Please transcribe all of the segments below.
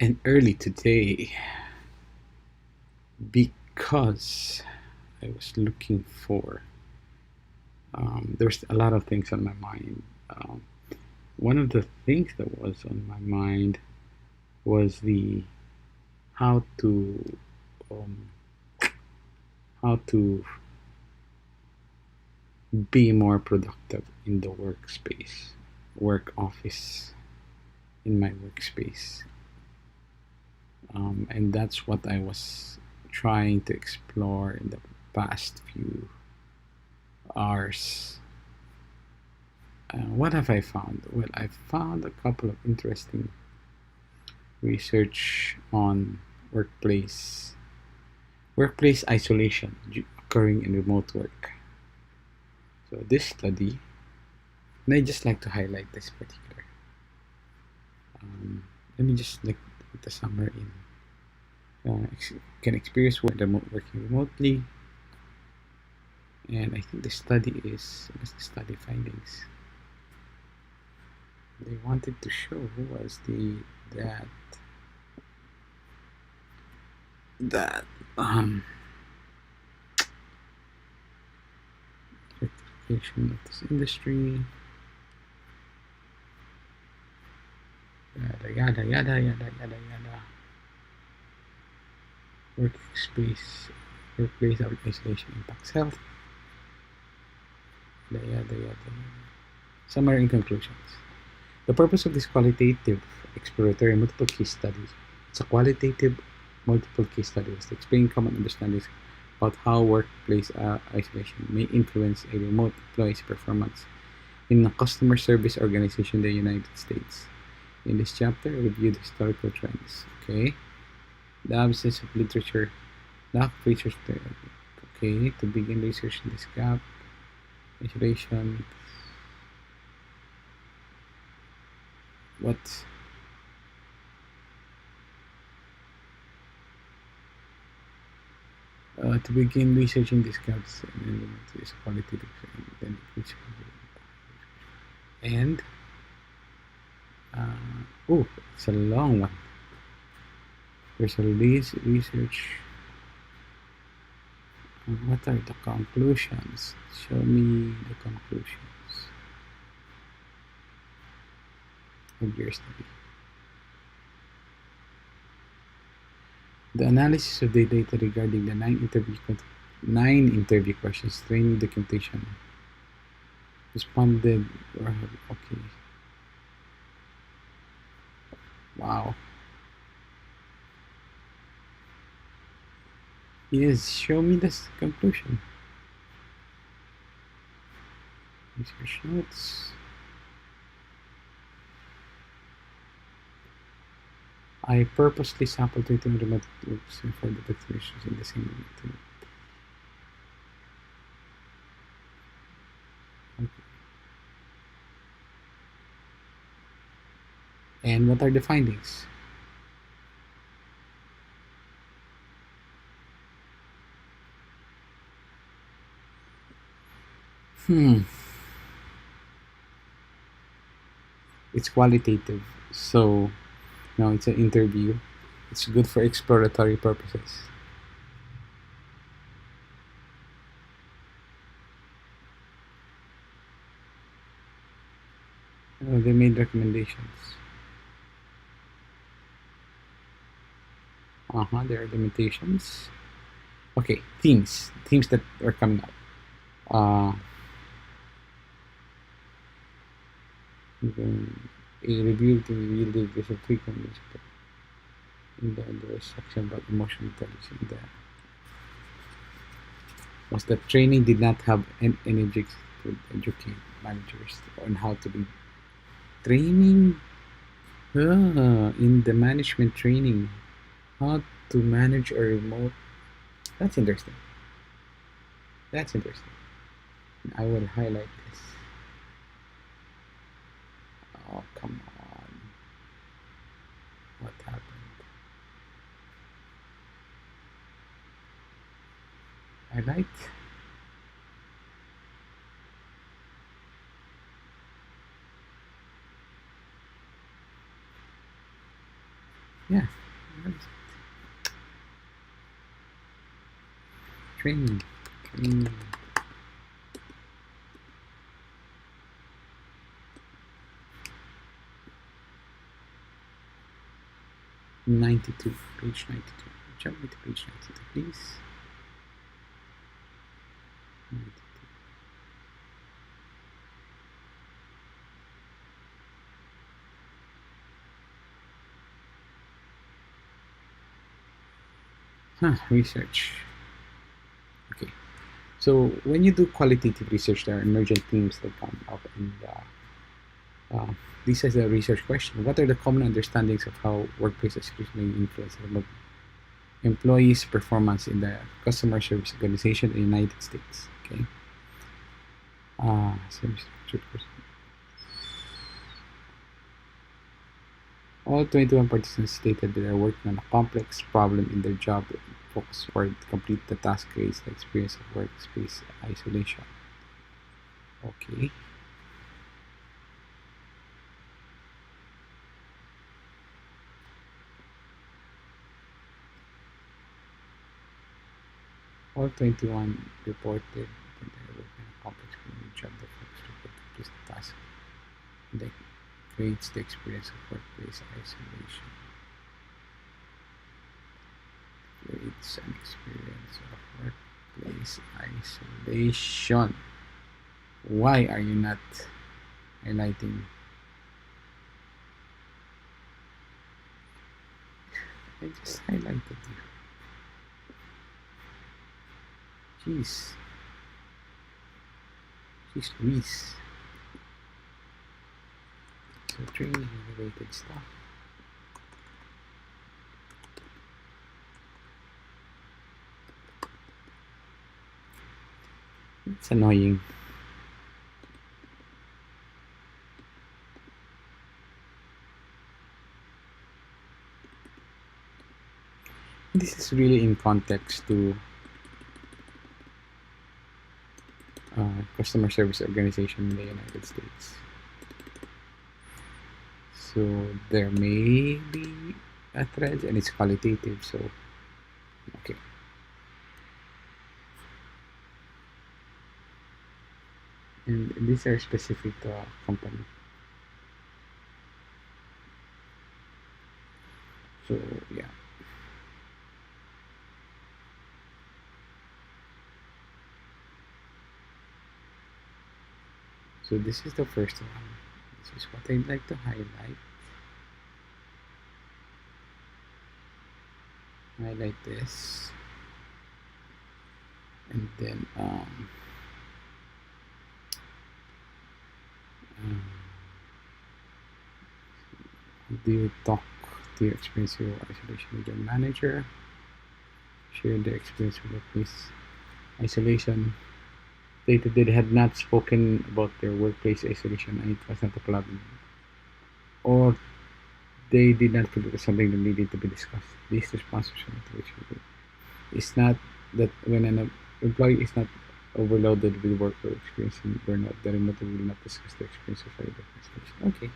and early today because I was looking for. There's a lot of things on my mind. One of the things that was on my mind was the how to um, how to be more productive in the workspace, work office, in my workspace, and that's what I was trying to explore in the past few hours. What have I found? Well, I found a couple of interesting research on workplace isolation occurring in remote work. So this study, and I just like to highlight this particular. Um, Let me just like put the summary in. Can experience working remotely, and I think the study is what's the study findings. They wanted to show was the that that certification of this industry, yada yada yada yada yada yada. Workspace workplace isolation impacts health. Yada yada yada. Summary and conclusions. The purpose of this qualitative exploratory multiple case study, it's a qualitative multiple case study, was to explain common understandings about how workplace isolation may influence a remote employee's performance in a customer service organization in the United States. In this chapter, I reviewed historical trends. Okay. The absence of literature, lack of research. Okay. To begin research in this gap, isolation. What? To begin researching these gaps and is qualitative and oh, it's a long one. There's a research. What are the conclusions? Show me the conclusions of your study. The analysis of the data regarding the nine interview questions, training documentation, responded. Okay. Wow. Yes, show me the conclusion. Research notes. I purposely sampled 21 remote groups for the definitions in the same meeting. Okay. And what are the findings? It's qualitative, so it's an interview. It's good for exploratory purposes. They made recommendations. There are limitations. Okay, themes that are coming up. Uh, a review to reveal the visual frequencies in the section about emotional intelligence. Was that training did not have an energy to educate managers on how to be training in the management training, how to manage a remote. That's interesting. That's interesting. I will highlight this. Oh, come on. What happened? Highlight. Yeah. Training. Training. 92. Page 92. Jump me to page 92, please. 92. Research. Okay. So when you do qualitative research, there are emergent themes that come up, and uh, this is a research question. What are the common understandings of how workplace execution may influence employees' performance in the customer service organization in the United States? Okay. All 21 participants stated that they are working on a complex problem in their job focus toward to complete the task creates the experience of workspace isolation. Okay. All 21 reported that they are working on a complex problem in their job that focus toward to complete the task that creates the experience of workplace isolation. Creates an experience of workplace isolation. Why are you not highlighting? I just highlighted you. Jeez. Jeez Louise. So training related stuff. It's annoying. This is really in context to customer service organization in the United States. So there may be a thread, and it's qualitative. So okay. And these are specific to a company. So yeah. So this is the first one. This is what I'd like to highlight. Highlight this. And then do you talk to your experience with isolation with your manager? Share the experience with workplace isolation. Stated they had not spoken about their workplace isolation and it was not a problem. Or they did not feel it was something that needed to be discussed. These responses are motivation. It's not that when an employee is not overloaded with work or experiencing burnout, the remote will not discuss the experience of further isolation. Okay.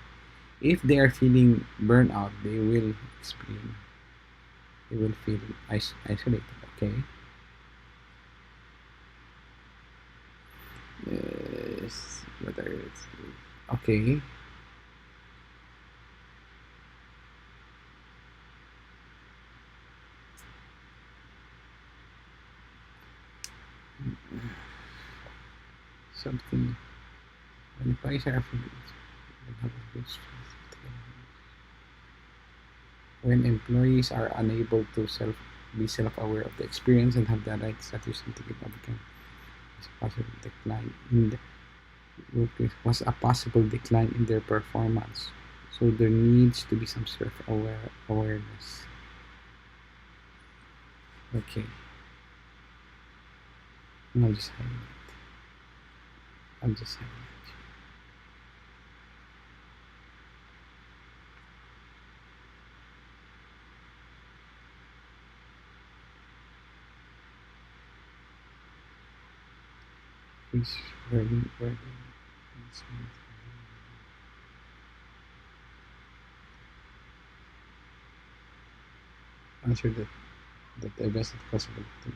If they are feeling burnout, they will explain. They will feel isolated. Okay. Yes. What are it? Okay. Something when employees are when employees are unable to be self-aware of the experience and have the right status to get overcome was a possible decline in the workplace was a possible decline in their performance. So there needs to be some awareness. Okay. I'll just highlight. I'll just highlight. Please wording. answer that the best possible thing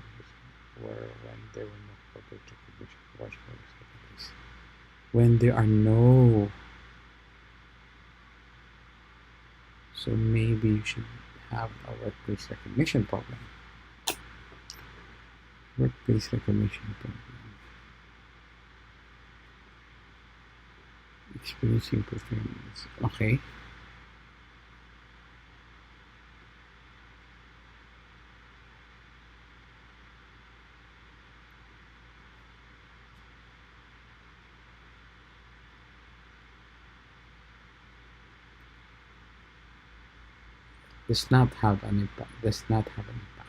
were when there were no corporate recognition. Watch for this. When there are no, so maybe you should have a workplace recognition program. Workplace recognition program. Experiencing performance. Okay. Does not have an impact. Does not have an impact.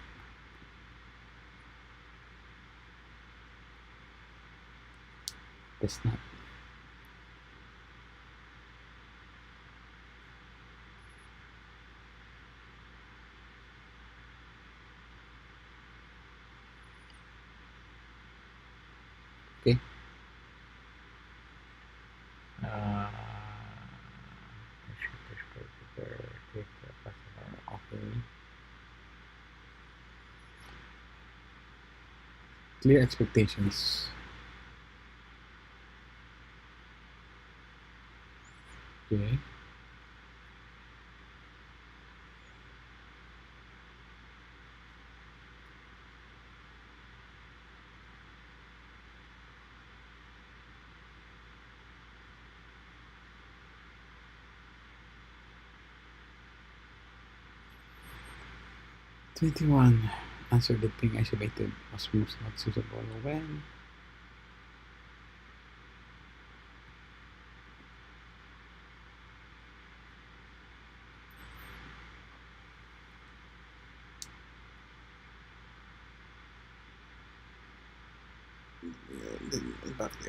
Does not. Okay. Okay. Clear expectations. Okay. 21. Answer that being isolated was most not suitable when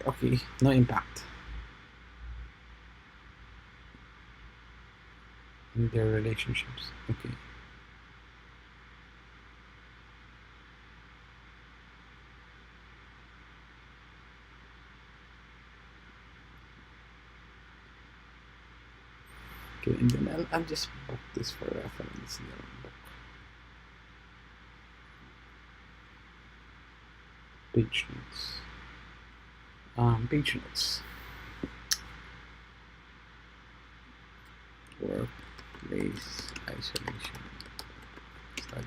okay, no impact in their relationships. Okay. Okay, and then I'll just book this for reference. Page notes. Page notes. Workplace isolation. Study.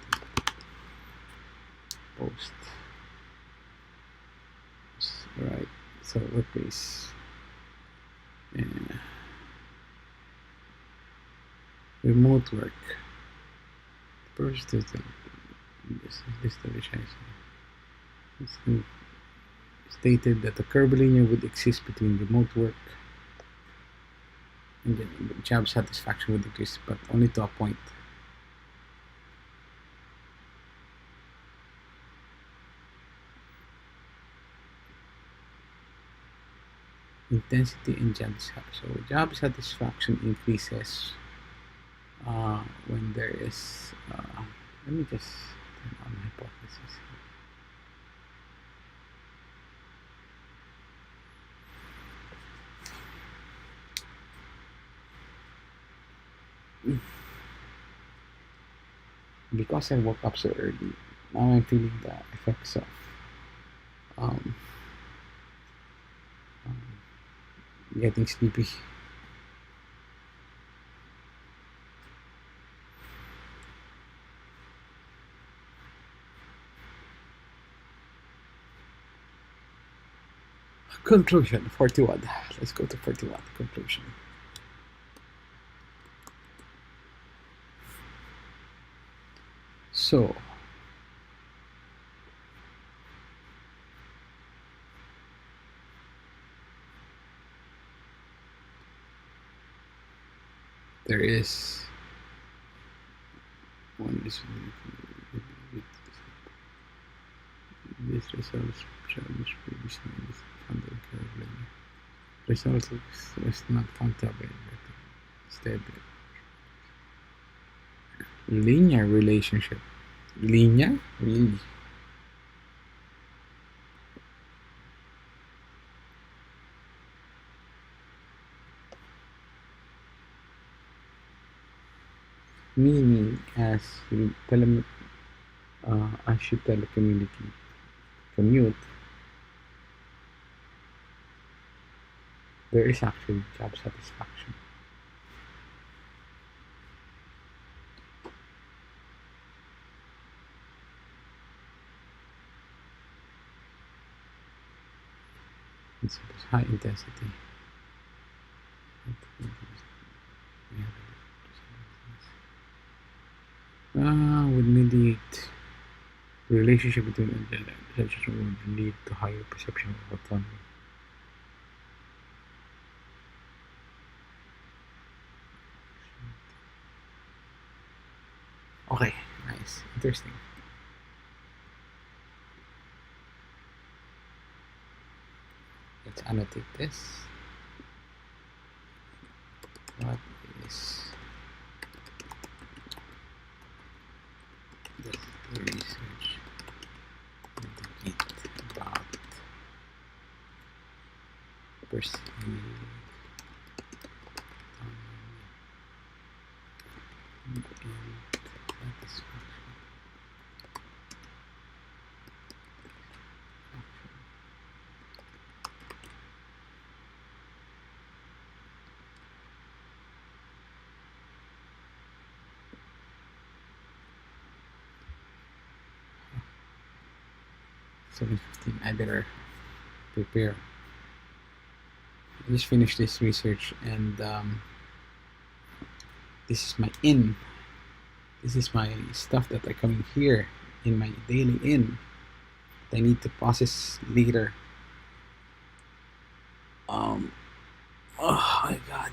Post. Right. So workplace. Yeah. Remote work. First is this stated that the curvilinear would exist between remote work and the job satisfaction would increase, but only to a point. Intensity in job satisfaction. So job satisfaction increases when there is. Let me just turn on hypothesis. Because I woke up so early, now I'm feeling the effects of um, getting sleepy. Conclusion 41. Let's go to 41. Conclusion. So, there is one is this results challenge previously found incredibly. Results was not found to be instead linear relationship. Linear? Really? meaning as you commute, there is actually job satisfaction. It's high intensity. Would mediate the relationship between would lead to higher perception of autonomy. Okay, nice, interesting. Let's annotate this. What is the research indicate about perceived and satisfaction? 7:15. I better prepare. I just finished this research, and this is my in. This is my stuff that are coming here in my daily in. That I need to process later. Oh my god.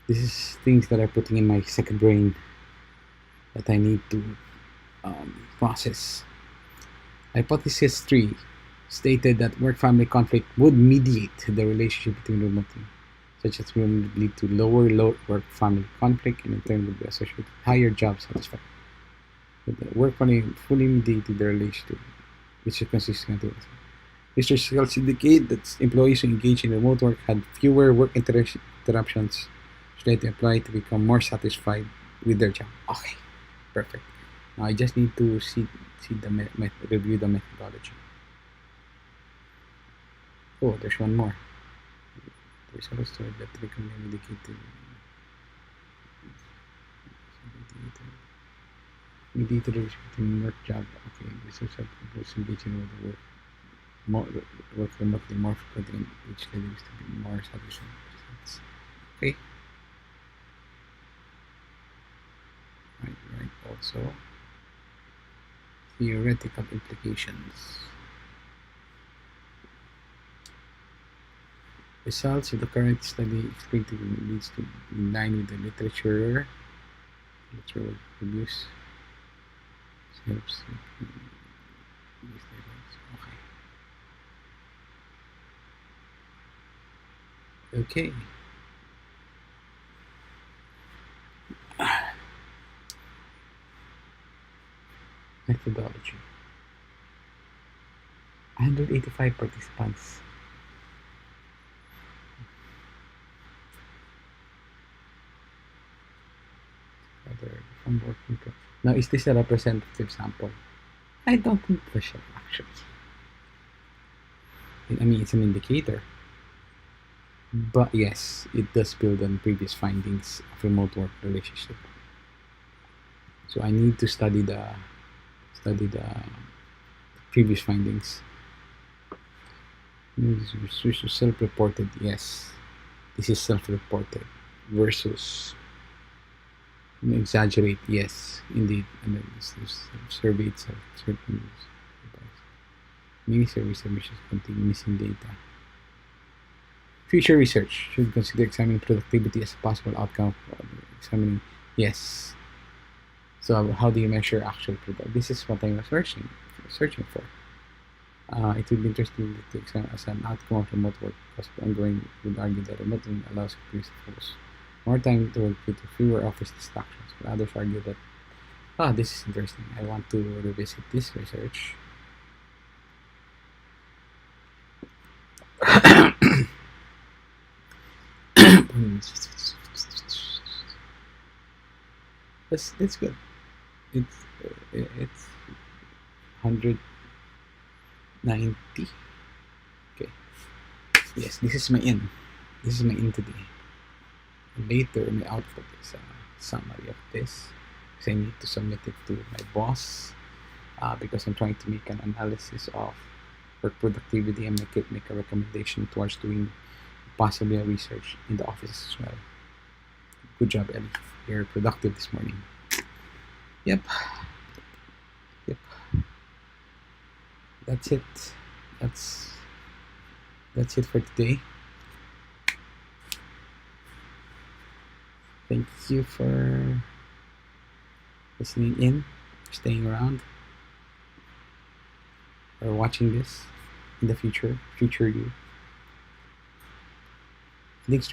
This is things that are putting in my second brain that I need to process. Hypothesis 3 stated that work-family conflict would mediate the relationship between remote teams, such as would lead to lower work-family conflict and in turn would be associated with higher job satisfaction. But the work-family fully mediated the relationship, which is consistent with research results indicate that employees who engage in remote work had fewer work interruptions, which led the employee to become more satisfied with their job. Okay, perfect. Now I just need to review the methodology. Oh, there's one more. There's also story that indicated mediated between work job. Okay, research was engaging with the work remotely more frequently, which leads to be more satisfying. Okay. Right. Also, theoretical implications. Results of the current study expected leads to in line with the literature. Literal abuse. Helps. Okay. Methodology. 185 participants. From working group. Now, is this a representative sample? I don't think for sure, actually. I mean, it's an indicator. But yes, it does build on previous findings of remote work relationship. So I need to study the previous findings. This is self-reported. Yes, this is self-reported versus exaggerate. Yes, indeed. And then this survey itself. Many survey submissions contain missing data. Future research should consider examining productivity as a possible outcome of examining. Yes. So how do you measure actual productivity? This is what I was searching for. It would be interesting to examine as an outcome of remote work, because ongoing would argue that remote work allows employees to focus more time to work with fewer office distractions. But others argue that this is interesting. I want to revisit this research. That's good. It's 190. Okay. Yes, this is my in. This is my in today. Later, my output is a summary of this, because I need to submit it to my boss, because I'm trying to make an analysis of work productivity and make a recommendation towards doing possibly a research in the office as well. Good job, Ellie. You're productive this morning. Yep. Yep. That's it. That's it for today. Thank you for listening in, staying around, or watching this in the future you. Thanks